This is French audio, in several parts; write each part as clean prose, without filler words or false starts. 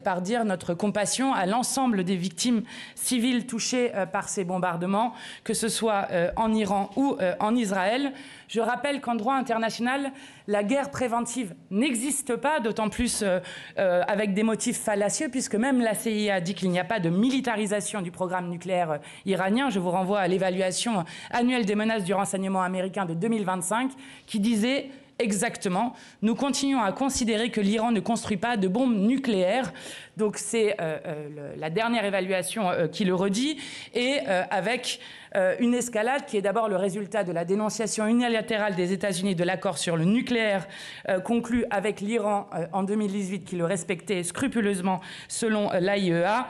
par dire notre compassion à l'ensemble des victimes civiles touchées par ces bombardements, que ce soit en Iran ou en Israël. Je rappelle qu'en droit international, la guerre préventive n'existe pas, d'autant plus avec des motifs fallacieux, puisque même la CIA dit qu'il n'y a pas de militarisation du programme nucléaire iranien. Je vous renvoie à l'évaluation annuelle des menaces du renseignement américain de 2025, qui disait exactement, nous continuons à considérer que l'Iran ne construit pas de bombes nucléaires. Donc c'est la dernière évaluation qui le redit, et avec une escalade qui est d'abord le résultat de la dénonciation unilatérale des États-Unis de l'accord sur le nucléaire conclu avec l'Iran en 2018, qui le respectait scrupuleusement selon l'AIEA,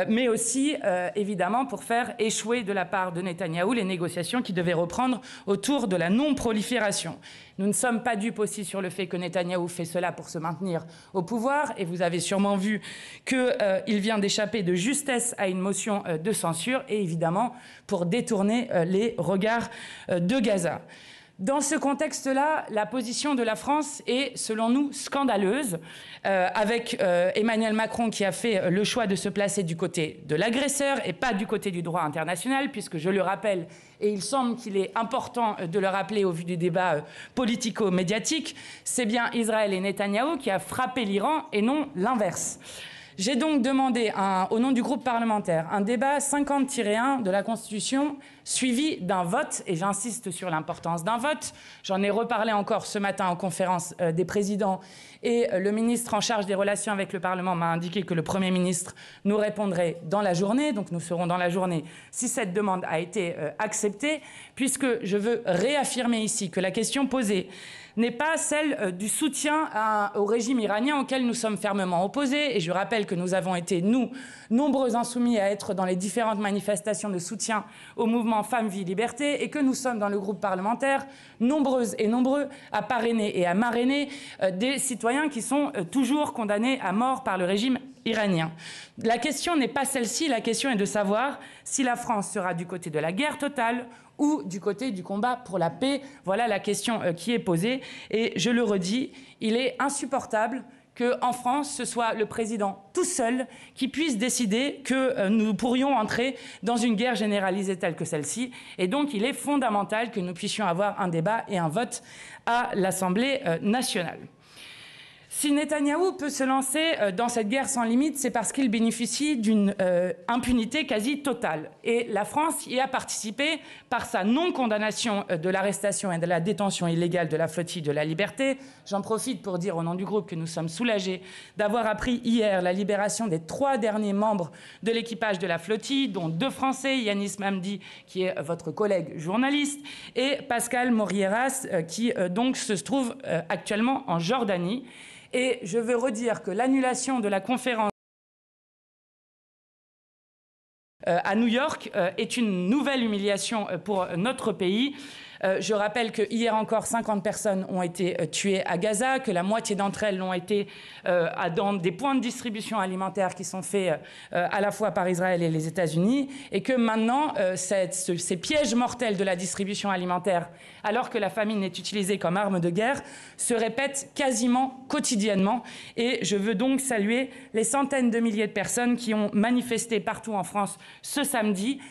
mais aussi évidemment pour faire échouer de la part de Netanyahou les négociations qui devaient reprendre autour de la non-prolifération. Nous ne sommes pas dupes aussi sur le fait que Netanyahou fait cela pour se maintenir au pouvoir, et vous avez sûrement vu qu'il vient d'échapper de justesse à une motion de censure, et évidemment pour détourner les regards de Gaza. Dans ce contexte-là, la position de la France est, selon nous, scandaleuse, avec Emmanuel Macron qui a fait le choix de se placer du côté de l'agresseur et pas du côté du droit international, puisque, je le rappelle, et il semble qu'il est important de le rappeler au vu du débat politico-médiatique, c'est bien Israël et Netanyahou qui a frappé l'Iran et non l'inverse. J'ai donc demandé, au nom du groupe parlementaire, un débat 50-1 de la Constitution suivi d'un vote, et j'insiste sur l'importance d'un vote. J'en ai reparlé encore ce matin en conférence des présidents, et le ministre en charge des relations avec le Parlement m'a indiqué que le Premier ministre nous répondrait dans la journée, donc nous serons dans la journée si cette demande a été acceptée, puisque je veux réaffirmer ici que la question posée n'est pas celle du soutien au régime iranien auquel nous sommes fermement opposés. Et je rappelle que nous avons été, nous, nombreux insoumis à être dans les différentes manifestations de soutien au mouvement Femmes, Vie, Liberté, et que nous sommes dans le groupe parlementaire nombreuses et nombreux à parrainer et à marrainer des citoyens qui sont toujours condamnés à mort par le régime iranien. La question n'est pas celle-ci, la question est de savoir si la France sera du côté de la guerre totale ou du côté du combat pour la paix. Voilà la question qui est posée. Et je le redis, il est insupportable qu'en France, ce soit le président tout seul qui puisse décider que nous pourrions entrer dans une guerre généralisée telle que celle-ci. Et donc, il est fondamental que nous puissions avoir un débat et un vote à l'Assemblée nationale. Si Netanyahou peut se lancer dans cette guerre sans limite, c'est parce qu'il bénéficie d'une impunité quasi totale. Et la France y a participé par sa non-condamnation de l'arrestation et de la détention illégale de la flottille de la Liberté. J'en profite pour dire au nom du groupe que nous sommes soulagés d'avoir appris hier la libération des 3 derniers membres de l'équipage de la flottille, dont 2 Français, Yanis Mamdi, qui est votre collègue journaliste, et Pascal Morieras, qui donc se trouve actuellement en Jordanie. Et je veux redire que l'annulation de la conférence à New York est une nouvelle humiliation pour notre pays. Je rappelle que hier encore 50 personnes ont été tuées à Gaza, que la moitié d'entre elles l'ont été dans des points de distribution alimentaire qui sont faits à la fois par Israël et les États-Unis, et que maintenant ces pièges mortels de la distribution alimentaire, alors que la famine est utilisée comme arme de guerre, se répètent quasiment quotidiennement. Et je veux donc saluer les centaines de milliers de personnes qui ont manifesté partout en France ce samedi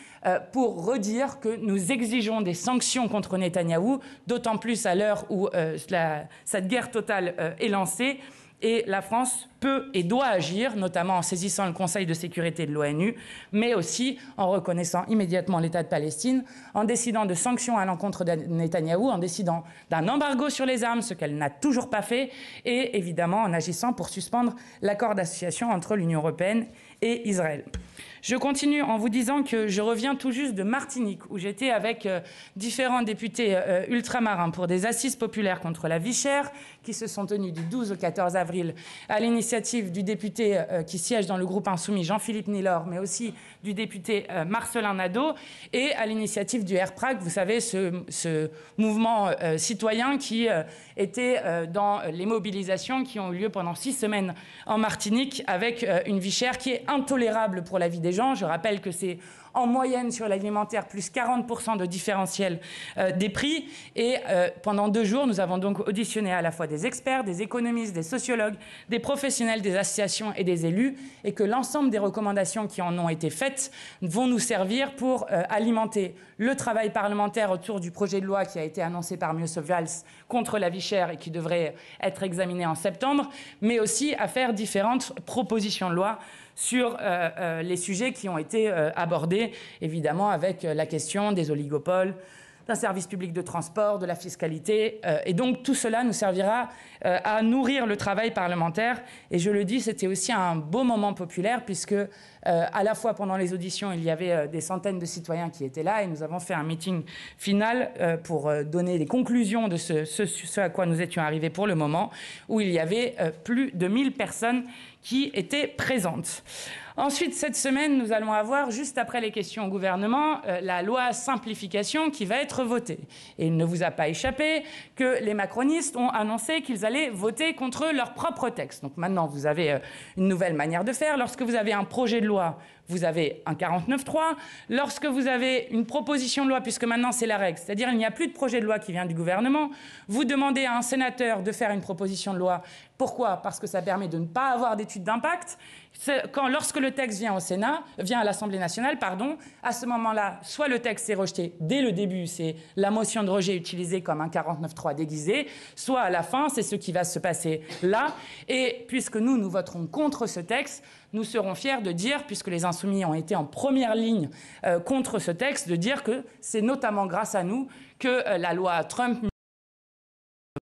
pour redire que nous exigeons des sanctions contre Netanyahou, d'autant plus à l'heure où cette guerre totale est lancée. Et la France peut et doit agir, notamment en saisissant le Conseil de sécurité de l'ONU, mais aussi en reconnaissant immédiatement l'État de Palestine, en décidant de sanctions à l'encontre de Netanyahou, en décidant d'un embargo sur les armes, ce qu'elle n'a toujours pas fait, et évidemment en agissant pour suspendre l'accord d'association entre l'Union européenne et Israël. Je continue en vous disant que je reviens tout juste de Martinique, où j'étais avec différents députés ultramarins pour des assises populaires contre la vie chère, qui se sont tenues du 12 au 14 avril à l'initiative du député qui siège dans le groupe insoumis Jean-Philippe Nilor, mais aussi du député Marcelin Nadeau, et à l'initiative du RPRAC, vous savez, ce mouvement citoyen qui était dans les mobilisations qui ont eu lieu pendant 6 semaines en Martinique, avec une vie chère qui est intolérable pour la vie des gens. Je rappelle que c'est en moyenne sur l'alimentaire, plus 40% de différentiel des prix. Et pendant 2 jours, nous avons donc auditionné à la fois des experts, des économistes, des sociologues, des professionnels, des associations et des élus, et que l'ensemble des recommandations qui en ont été faites vont nous servir pour alimenter le travail parlementaire autour du projet de loi qui a été annoncé par Miroslav Valls contre la vie chère et qui devrait être examiné en septembre, mais aussi à faire différentes propositions de loi sur les sujets qui ont été abordés, évidemment avec la question des oligopoles, d'un service public de transport, de la fiscalité. Et donc tout cela nous servira à nourrir le travail parlementaire. Et je le dis, c'était aussi un beau moment populaire puisque à la fois pendant les auditions, il y avait des centaines de citoyens qui étaient là et nous avons fait un meeting final pour donner les conclusions de ce à quoi nous étions arrivés pour le moment, où il y avait plus de 1000 personnes qui étaient présentes. Ensuite, cette semaine, nous allons avoir, juste après les questions au gouvernement, la loi simplification qui va être votée. Et il ne vous a pas échappé que les macronistes ont annoncé qu'ils allaient voter contre leur propre texte. Donc maintenant, vous avez une nouvelle manière de faire. Lorsque vous avez un projet de loi, vous avez un 49.3. Lorsque vous avez une proposition de loi, puisque maintenant c'est la règle, c'est-à-dire il n'y a plus de projet de loi qui vient du gouvernement, vous demandez à un sénateur de faire une proposition de loi. Pourquoi? Parce que ça permet de ne pas avoir d'étude d'impact. Lorsque le texte vient au Sénat, vient à l'Assemblée nationale, pardon, à ce moment-là, soit le texte est rejeté dès le début, c'est la motion de rejet utilisée comme un 49.3 déguisé, soit à la fin, c'est ce qui va se passer là. Et puisque nous voterons contre ce texte, nous serons fiers de dire, puisque les Insoumis ont été en première ligne contre ce texte, de dire que c'est notamment grâce à nous que la loi Trump,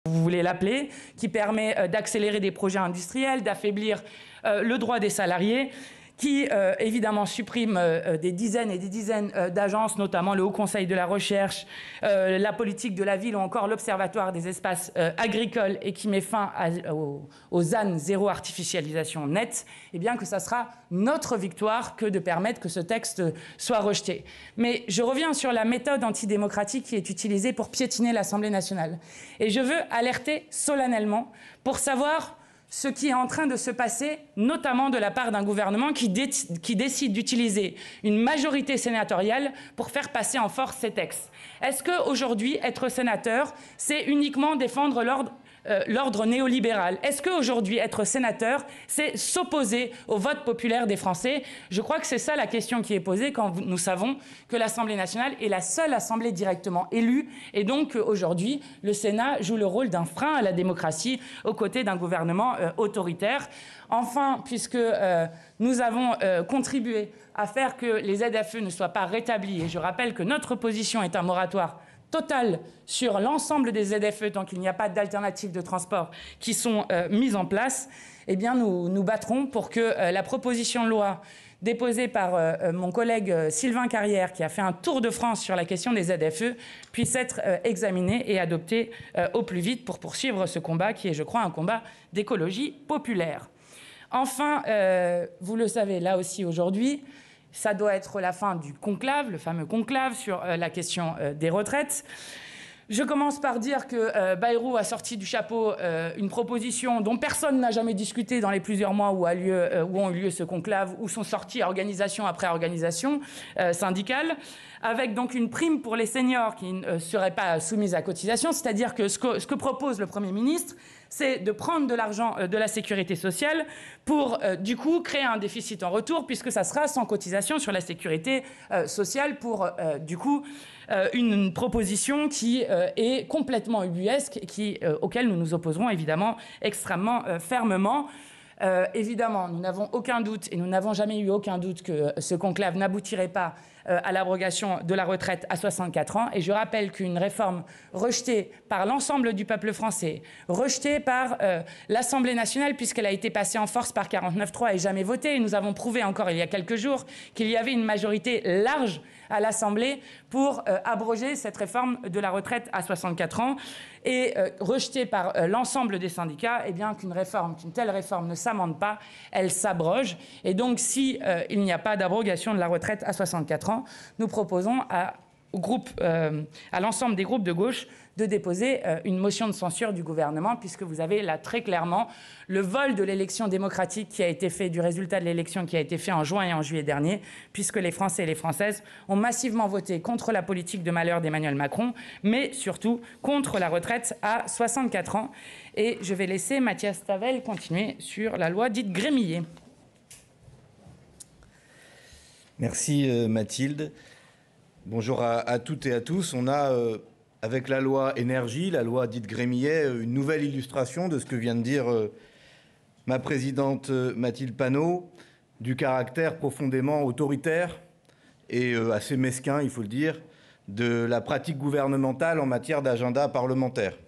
vous voulez l'appeler, qui permet d'accélérer des projets industriels, d'affaiblir le droit des salariés, qui évidemment supprime des dizaines et des dizaines d'agences, notamment le Haut Conseil de la Recherche, la politique de la ville ou encore l'Observatoire des espaces agricoles et qui met fin aux ZAN zéro artificialisation nette, eh bien que ça sera notre victoire que de permettre que ce texte soit rejeté. Mais je reviens sur la méthode antidémocratique qui est utilisée pour piétiner l'Assemblée nationale. Et je veux alerter solennellement pour savoir ce qui est en train de se passer, notamment de la part d'un gouvernement qui décide d'utiliser une majorité sénatoriale pour faire passer en force ces textes. Est-ce qu'aujourd'hui, être sénateur, c'est uniquement défendre l'ordre néolibéral? Est-ce qu'aujourd'hui, être sénateur, c'est s'opposer au vote populaire des Français? Je crois que c'est ça la question qui est posée quand nous savons que l'Assemblée nationale est la seule assemblée directement élue et donc aujourd'hui, le Sénat joue le rôle d'un frein à la démocratie aux côtés d'un gouvernement autoritaire. Enfin, puisque nous avons contribué à faire que les ZFE ne soient pas rétablis, et je rappelle que notre position est un moratoire total sur l'ensemble des ZFE tant qu'il n'y a pas d'alternatives de transport qui sont mises en place, eh bien nous battrons pour que la proposition de loi déposée par mon collègue Sylvain Carrière, qui a fait un tour de France sur la question des ZFE, puisse être examinée et adoptée au plus vite pour poursuivre ce combat qui est, je crois, un combat d'écologie populaire. Enfin, vous le savez, là aussi aujourd'hui, ça doit être la fin du conclave, le fameux conclave sur la question des retraites. Je commence par dire que Bayrou a sorti du chapeau une proposition dont personne n'a jamais discuté dans les plusieurs mois où ont eu lieu ce conclave, où sont sorties organisation après organisation syndicale, avec donc une prime pour les seniors qui ne seraient pas soumises à cotisation, c'est-à-dire que ce que propose le Premier ministre, c'est de prendre de l'argent de la sécurité sociale pour, du coup, créer un déficit en retour, puisque ça sera sans cotisation sur la sécurité sociale pour, du coup, une proposition qui est complètement ubuesque et auquel nous nous opposerons évidemment extrêmement fermement. Évidemment, nous n'avons aucun doute, et nous n'avons jamais eu aucun doute que ce conclave n'aboutirait pas à l'abrogation de la retraite à 64 ans. Et je rappelle qu'une réforme rejetée par l'ensemble du peuple français, rejetée par l'Assemblée nationale, puisqu'elle a été passée en force par 49.3 et jamais votée, et nous avons prouvé encore il y a quelques jours qu'il y avait une majorité large à l'Assemblée pour abroger cette réforme de la retraite à 64 ans et rejetée par l'ensemble des syndicats, eh bien qu'une telle réforme ne s'amende pas, elle s'abroge. Et donc, si il n'y a pas d'abrogation de la retraite à 64 ans, nous proposons à l'ensemble des groupes de gauche de déposer une motion de censure du gouvernement, puisque vous avez là très clairement le vol de l'élection démocratique qui a été fait, du résultat de l'élection qui a été fait en juin et en juillet dernier, puisque les Français et les Françaises ont massivement voté contre la politique de malheur d'Emmanuel Macron, mais surtout contre la retraite à 64 ans. Et je vais laisser Mathias Tavel continuer sur la loi dite Grémillet. Merci Mathilde. Bonjour à toutes et à tous. On a, avec la loi énergie, la loi dite Grémillet, une nouvelle illustration de ce que vient de dire ma présidente Mathilde Panot, du caractère profondément autoritaire et assez mesquin, il faut le dire, de la pratique gouvernementale en matière d'agenda parlementaire.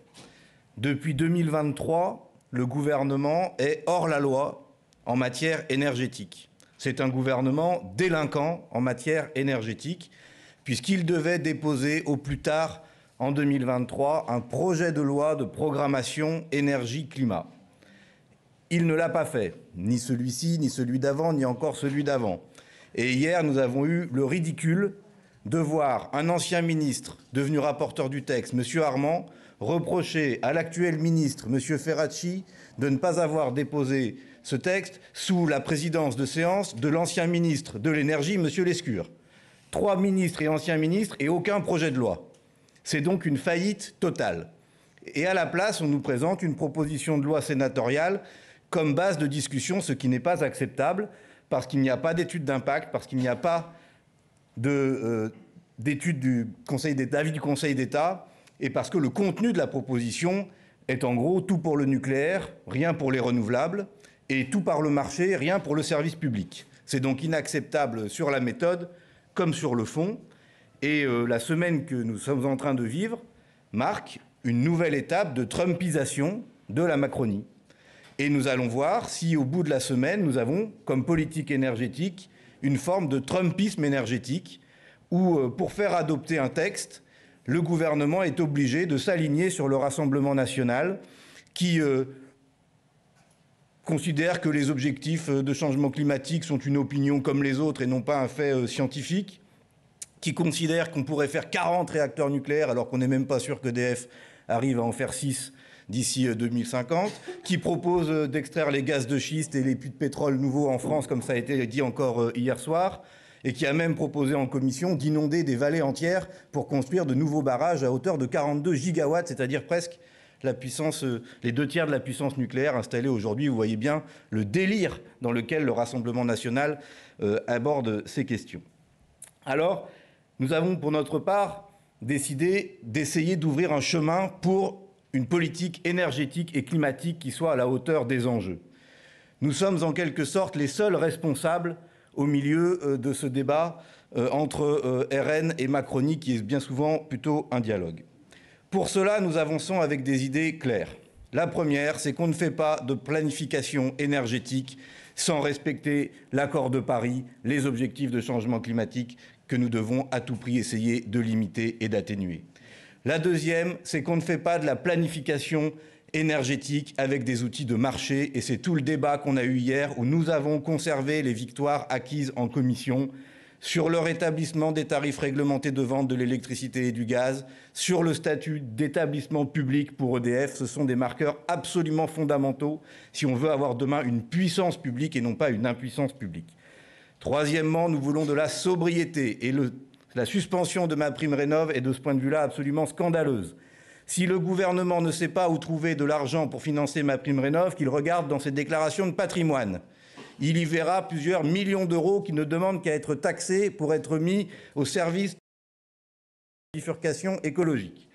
Depuis 2023, le gouvernement est hors la loi en matière énergétique. C'est un gouvernement délinquant en matière énergétique, puisqu'il devait déposer au plus tard en 2023 un projet de loi de programmation énergie-climat. Il ne l'a pas fait, ni celui-ci, ni celui d'avant, ni encore celui d'avant. Et hier, nous avons eu le ridicule de voir un ancien ministre, devenu rapporteur du texte, M. Armand, reprocher à l'actuel ministre, M. Ferracci, de ne pas avoir déposé ce texte sous la présidence de séance de l'ancien ministre de l'Énergie, M. Lescure. 3 ministres et anciens ministres et aucun projet de loi. C'est donc une faillite totale. Et à la place, on nous présente une proposition de loi sénatoriale comme base de discussion, ce qui n'est pas acceptable, parce qu'il n'y a pas d'étude d'impact, parce qu'il n'y a pas d'étude du Conseil d'État, d'avis du Conseil d'État, et parce que le contenu de la proposition est en gros tout pour le nucléaire, rien pour les renouvelables, et tout par le marché, rien pour le service public. C'est donc inacceptable sur la méthode comme sur le fond. Et la semaine que nous sommes en train de vivre marque une nouvelle étape de trumpisation de la Macronie. Et nous allons voir si, au bout de la semaine, nous avons, comme politique énergétique, une forme de trumpisme énergétique où, pour faire adopter un texte, le gouvernement est obligé de s'aligner sur le Rassemblement national qui considère que les objectifs de changement climatique sont une opinion comme les autres et non pas un fait scientifique, qui considère qu'on pourrait faire 40 réacteurs nucléaires alors qu'on n'est même pas sûr qu'EDF arrive à en faire 6 d'ici 2050, qui propose d'extraire les gaz de schiste et les puits de pétrole nouveaux en France, comme ça a été dit encore hier soir, et qui a même proposé en commission d'inonder des vallées entières pour construire de nouveaux barrages à hauteur de 42 gigawatts, c'est-à-dire presque la puissance, les 2/3 de la puissance nucléaire installée aujourd'hui. Vous voyez bien le délire dans lequel le Rassemblement national aborde ces questions. Alors, nous avons pour notre part décidé d'essayer d'ouvrir un chemin pour une politique énergétique et climatique qui soit à la hauteur des enjeux. Nous sommes en quelque sorte les seuls responsables au milieu de ce débat entre RN et Macronie, qui est bien souvent plutôt un dialogue. Pour cela, nous avançons avec des idées claires. La première, c'est qu'on ne fait pas de planification énergétique sans respecter l'accord de Paris, les objectifs de changement climatique que nous devons à tout prix essayer de limiter et d'atténuer. La deuxième, c'est qu'on ne fait pas de la planification énergétique avec des outils de marché, et c'est tout le débat qu'on a eu hier où nous avons conservé les victoires acquises en commission sur le rétablissement des tarifs réglementés de vente de l'électricité et du gaz, sur le statut d'établissement public pour EDF. Ce sont des marqueurs absolument fondamentaux si on veut avoir demain une puissance publique et non pas une impuissance publique. Troisièmement, nous voulons de la sobriété, et la suspension de MaPrimeRénov' est de ce point de vue-là absolument scandaleuse. Si le gouvernement ne sait pas où trouver de l'argent pour financer MaPrimeRénov', qu'il regarde dans ses déclarations de patrimoine. Il y verra plusieurs millions d'euros qui ne demandent qu'à être taxés pour être mis au service de la bifurcation écologique.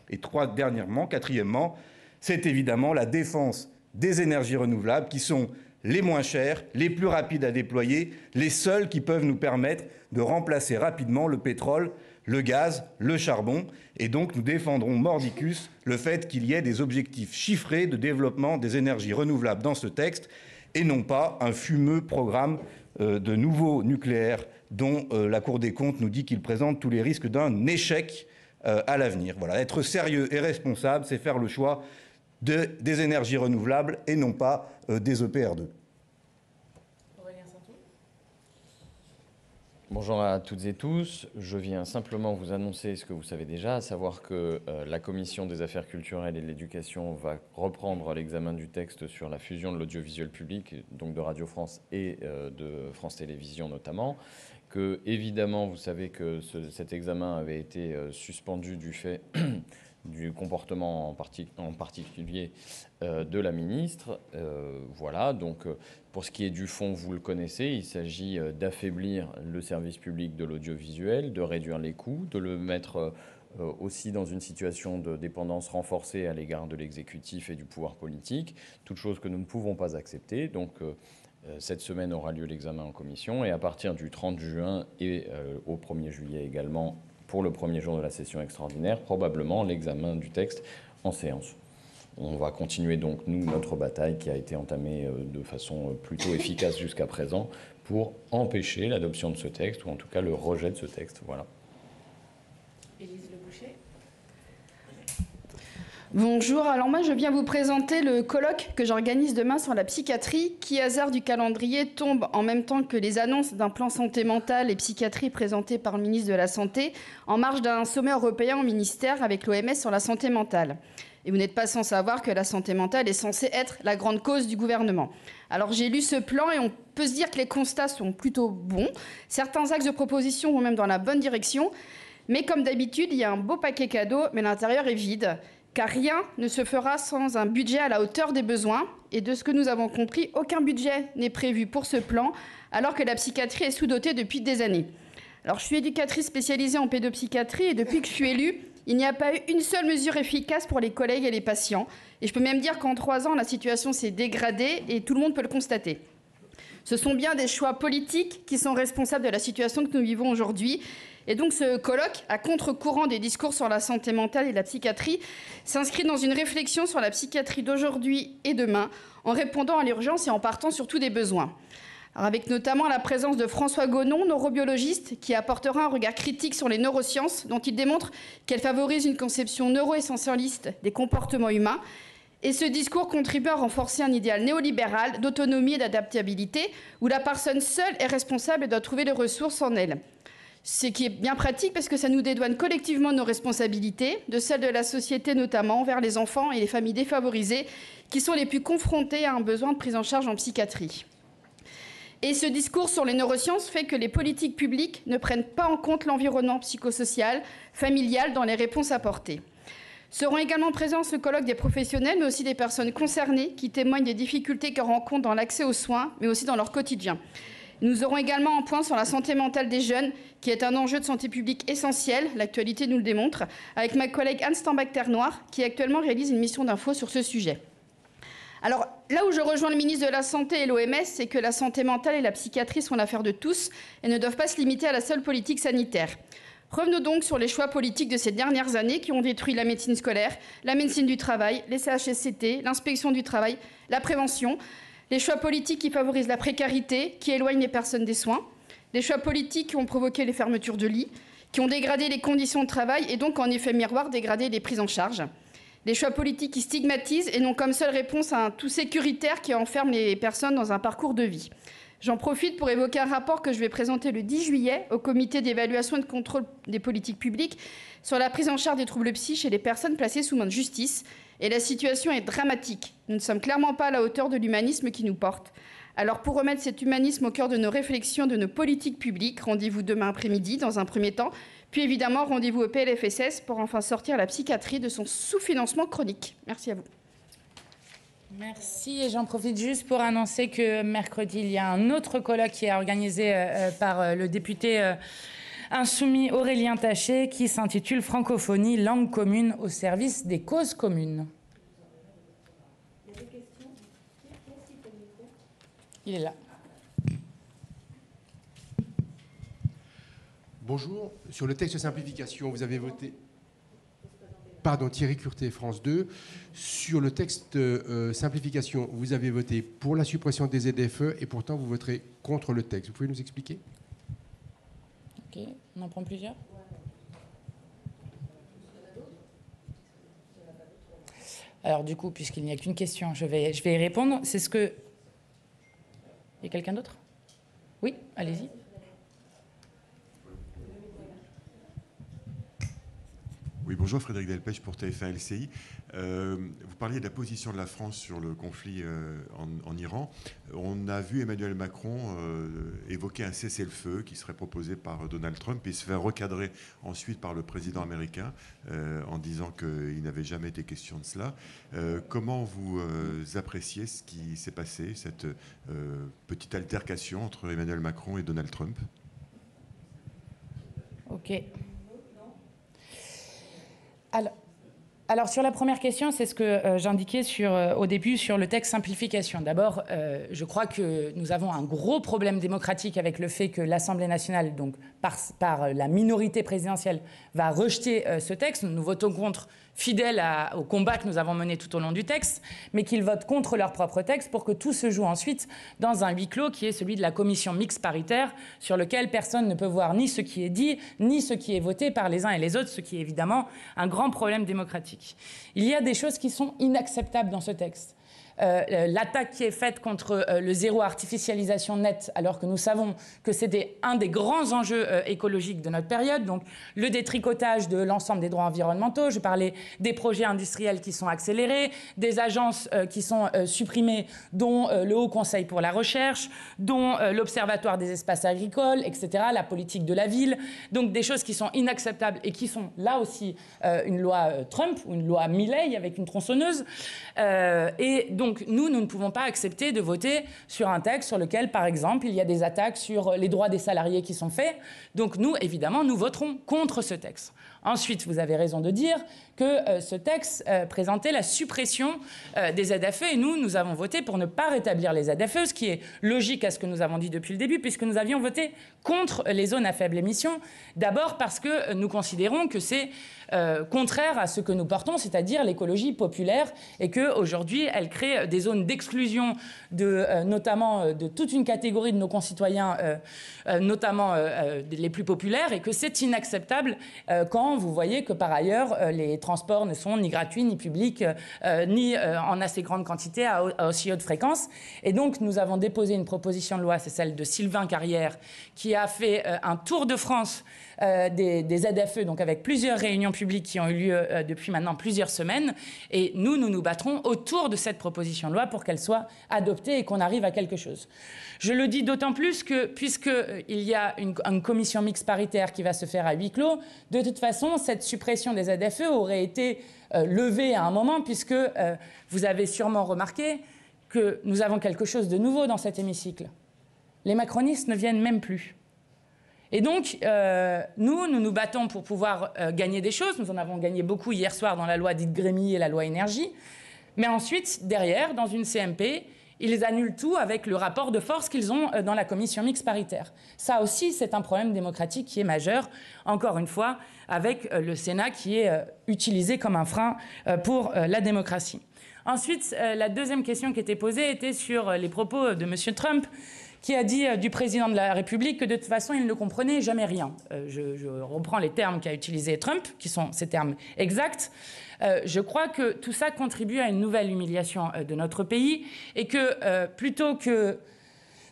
Et quatrièmement, c'est évidemment la défense des énergies renouvelables qui sont les moins chères, les plus rapides à déployer, les seuls qui peuvent nous permettre de remplacer rapidement le pétrole, le gaz, le charbon. Et donc nous défendrons mordicus le fait qu'il y ait des objectifs chiffrés de développement des énergies renouvelables dans ce texte, et non pas un fumeux programme de nouveau nucléaire dont la Cour des comptes nous dit qu'il présente tous les risques d'un échec à l'avenir. Voilà, être sérieux et responsable, c'est faire le choix des énergies renouvelables et non pas des EPR2. Bonjour à toutes et tous. Je viens simplement vous annoncer ce que vous savez déjà, à savoir que la Commission des affaires culturelles et de l'éducation va reprendre l'examen du texte sur la fusion de l'audiovisuel public, donc de Radio France et de France Télévisions notamment. Que, évidemment, vous savez que cet examen avait été suspendu du fait du comportement en particulier de la ministre. Voilà, donc pour ce qui est du fond, vous le connaissez, il s'agit d'affaiblir le service public de l'audiovisuel, de réduire les coûts, de le mettre aussi dans une situation de dépendance renforcée à l'égard de l'exécutif et du pouvoir politique, toute chose que nous ne pouvons pas accepter. Donc cette semaine aura lieu l'examen en commission et à partir du 30 juin et au 1er juillet également, pour le premier jour de la session extraordinaire, probablement l'examen du texte en séance. On va continuer donc, nous, notre bataille qui a été entamée de façon plutôt efficace jusqu'à présent pour empêcher l'adoption de ce texte, ou en tout cas le rejet de ce texte. Voilà. Élise Le Boucher. Bonjour, alors moi je viens vous présenter le colloque que j'organise demain sur la psychiatrie qui, hasard du calendrier, tombe en même temps que les annonces d'un plan santé mentale et psychiatrie présenté par le ministre de la Santé en marge d'un sommet européen au ministère avec l'OMS sur la santé mentale. Et vous n'êtes pas sans savoir que la santé mentale est censée être la grande cause du gouvernement. Alors j'ai lu ce plan et on peut se dire que les constats sont plutôt bons. Certains axes de proposition vont même dans la bonne direction. Mais comme d'habitude, il y a un beau paquet cadeau, mais l'intérieur est vide. Car rien ne se fera sans un budget à la hauteur des besoins. Et de ce que nous avons compris, aucun budget n'est prévu pour ce plan, alors que la psychiatrie est sous-dotée depuis des années. Alors je suis éducatrice spécialisée en pédopsychiatrie et depuis que je suis élue, il n'y a pas eu une seule mesure efficace pour les collègues et les patients. Et je peux même dire qu'en 3 ans, la situation s'est dégradée et tout le monde peut le constater. Ce sont bien des choix politiques qui sont responsables de la situation que nous vivons aujourd'hui. Et donc ce colloque, à contre-courant des discours sur la santé mentale et la psychiatrie, s'inscrit dans une réflexion sur la psychiatrie d'aujourd'hui et demain, en répondant à l'urgence et en partant surtout des besoins. Alors avec notamment la présence de François Gonon, neurobiologiste, qui apportera un regard critique sur les neurosciences, dont il démontre qu'elles favorisent une conception neuro-essentialiste des comportements humains. Et ce discours contribue à renforcer un idéal néolibéral d'autonomie et d'adaptabilité, où la personne seule est responsable et doit trouver les ressources en elle. Ce qui est bien pratique parce que ça nous dédouane collectivement de nos responsabilités, de celles de la société notamment, envers les enfants et les familles défavorisées, qui sont les plus confrontées à un besoin de prise en charge en psychiatrie. Et ce discours sur les neurosciences fait que les politiques publiques ne prennent pas en compte l'environnement psychosocial, familial dans les réponses apportées. Seront également présents à ce colloque des professionnels, mais aussi des personnes concernées qui témoignent des difficultés qu'elles rencontrent dans l'accès aux soins, mais aussi dans leur quotidien. Nous aurons également un point sur la santé mentale des jeunes, qui est un enjeu de santé publique essentiel, l'actualité nous le démontre, avec ma collègue Anne Stambach-Ternoir, qui actuellement réalise une mission d'info sur ce sujet. Alors, là où je rejoins le ministre de la Santé et l'OMS, c'est que la santé mentale et la psychiatrie sont l'affaire de tous et ne doivent pas se limiter à la seule politique sanitaire. Revenons donc sur les choix politiques de ces dernières années qui ont détruit la médecine scolaire, la médecine du travail, les CHSCT, l'inspection du travail, la prévention, les choix politiques qui favorisent la précarité, qui éloignent les personnes des soins, les choix politiques qui ont provoqué les fermetures de lits, qui ont dégradé les conditions de travail et donc en effet miroir dégradé les prises en charge. Les choix politiques qui stigmatisent et n'ont comme seule réponse à un tout sécuritaire qui enferme les personnes dans un parcours de vie. J'en profite pour évoquer un rapport que je vais présenter le 10 juillet au comité d'évaluation et de contrôle des politiques publiques sur la prise en charge des troubles psy chez les personnes placées sous main de justice. Et la situation est dramatique. Nous ne sommes clairement pas à la hauteur de l'humanisme qui nous porte. Alors pour remettre cet humanisme au cœur de nos réflexions, de nos politiques publiques, rendez-vous demain après-midi dans un premier temps, puis évidemment rendez-vous au PLFSS pour enfin sortir la psychiatrie de son sous-financement chronique. Merci à vous. Merci, et j'en profite juste pour annoncer que mercredi, il y a un autre colloque qui est organisé par le député insoumis Aurélien Taché qui s'intitule « Francophonie, langue commune au service des causes communes ». Il y a des questions ? Il est là. Bonjour. Sur le texte de simplification, vous avez voté... Pardon, Thierry Curté, France 2. Sur le texte simplification, vous avez voté pour la suppression des ZFE et pourtant vous voterez contre le texte. Vous pouvez nous expliquer ? Ok, on en prend plusieurs. Alors du coup, puisqu'il n'y a qu'une question, je vais y répondre. C'est ce que... Il y a quelqu'un d'autre ? Oui, allez-y. Oui, bonjour, Frédéric Delpech pour TF1 LCI. Vous parliez de la position de la France sur le conflit en Iran. On a vu Emmanuel Macron évoquer un cessez-le-feu qui serait proposé par Donald Trump et se faire recadrer ensuite par le président américain en disant qu'il n'avait jamais été question de cela. Comment vous appréciez ce qui s'est passé, cette petite altercation entre Emmanuel Macron et Donald Trump ? Ok. Alors sur la première question, c'est ce que j'indiquais au début sur le texte simplification. D'abord, je crois que nous avons un gros problème démocratique avec le fait que l'Assemblée nationale, donc par la minorité présidentielle, va rejeter ce texte. Nous votons contre, fidèles au combat que nous avons mené tout au long du texte, mais qu'ils votent contre leur propre texte pour que tout se joue ensuite dans un huis clos qui est celui de la commission mixte paritaire, sur lequel personne ne peut voir ni ce qui est dit, ni ce qui est voté par les uns et les autres, ce qui est évidemment un grand problème démocratique. Il y a des choses qui sont inacceptables dans ce texte. L'attaque qui est faite contre le zéro artificialisation nette, alors que nous savons que c'est un des grands enjeux écologiques de notre période, donc le détricotage de l'ensemble des droits environnementaux. Je parlais des projets industriels qui sont accélérés, des agences qui sont supprimées, dont le Haut Conseil pour la recherche, dont l'Observatoire des espaces agricoles, etc., la politique de la ville, donc des choses qui sont inacceptables et qui sont là aussi une loi Trump ou une loi Milei avec une tronçonneuse. Et donc nous ne pouvons pas accepter de voter sur un texte sur lequel, par exemple, il y a des attaques sur les droits des salariés qui sont faits. Donc nous, évidemment, nous voterons contre ce texte. Ensuite, vous avez raison de dire que ce texte présentait la suppression des ZFE et nous avons voté pour ne pas rétablir les ZFE, ce qui est logique à ce que nous avons dit depuis le début, puisque nous avions voté contre les zones à faible émission. D'abord parce que nous considérons que c'est contraire à ce que nous portons, c'est-à-dire l'écologie populaire, et qu'aujourd'hui, elle crée des zones d'exclusion notamment de toute une catégorie de nos concitoyens, notamment les plus populaires, et que c'est inacceptable quand vous voyez que par ailleurs les transports ne sont ni gratuits, ni publics, ni en assez grande quantité à aussi haute fréquence. Et donc nous avons déposé une proposition de loi, c'est celle de Sylvain Carrière, qui a fait un tour de France des ZFE, donc avec plusieurs réunions publiques qui ont eu lieu depuis maintenant plusieurs semaines. Et nous battrons autour de cette proposition de loi pour qu'elle soit adoptée et qu'on arrive à quelque chose. Je le dis d'autant plus que, puisqu'il y a une commission mixte paritaire qui va se faire à huis clos, de toute façon, cette suppression des ZFE aurait été levée à un moment, puisque vous avez sûrement remarqué que nous avons quelque chose de nouveau dans cet hémicycle. Les macronistes ne viennent même plus. Et donc, nous nous battons pour pouvoir gagner des choses. Nous en avons gagné beaucoup hier soir dans la loi dite Grémy et la loi énergie. Mais ensuite, derrière, dans une CMP, ils annulent tout avec le rapport de force qu'ils ont dans la commission mixte paritaire. Ça aussi, c'est un problème démocratique qui est majeur, encore une fois, avec le Sénat qui est utilisé comme un frein pour la démocratie. Ensuite, la deuxième question qui était posée était sur les propos de M. Trump, qui a dit du président de la République que de toute façon, il ne comprenait jamais rien. Je reprends les termes qu'a utilisés Trump, qui sont ces termes exacts. Je crois que tout ça contribue à une nouvelle humiliation de notre pays et que plutôt que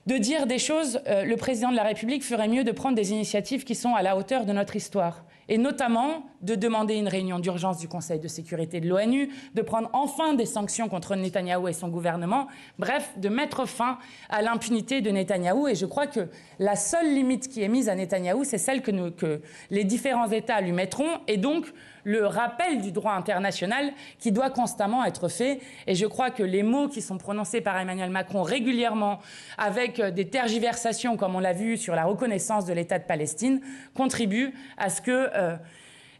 de dire des choses, le président de la République ferait mieux de prendre des initiatives qui sont à la hauteur de notre histoire. Et notamment de demander une réunion d'urgence du Conseil de sécurité de l'ONU, de prendre enfin des sanctions contre Netanyahou et son gouvernement, bref, de mettre fin à l'impunité de Netanyahou. Et je crois que la seule limite qui est mise à Netanyahou, c'est celle que les différents États lui mettront, et donc le rappel du droit international qui doit constamment être fait. Et je crois que les mots qui sont prononcés par Emmanuel Macron régulièrement, avec des tergiversations, comme on l'a vu sur la reconnaissance de l'État de Palestine, contribuent à ce que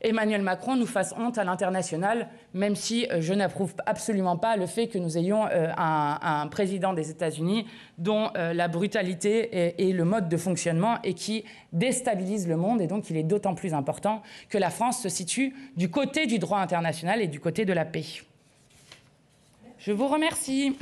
Emmanuel Macron nous fasse honte à l'international, même si je n'approuve absolument pas le fait que nous ayons un président des États-Unis dont la brutalité est le mode de fonctionnement et qui déstabilise le monde. Et donc il est d'autant plus important que la France se situe du côté du droit international et du côté de la paix. Je vous remercie.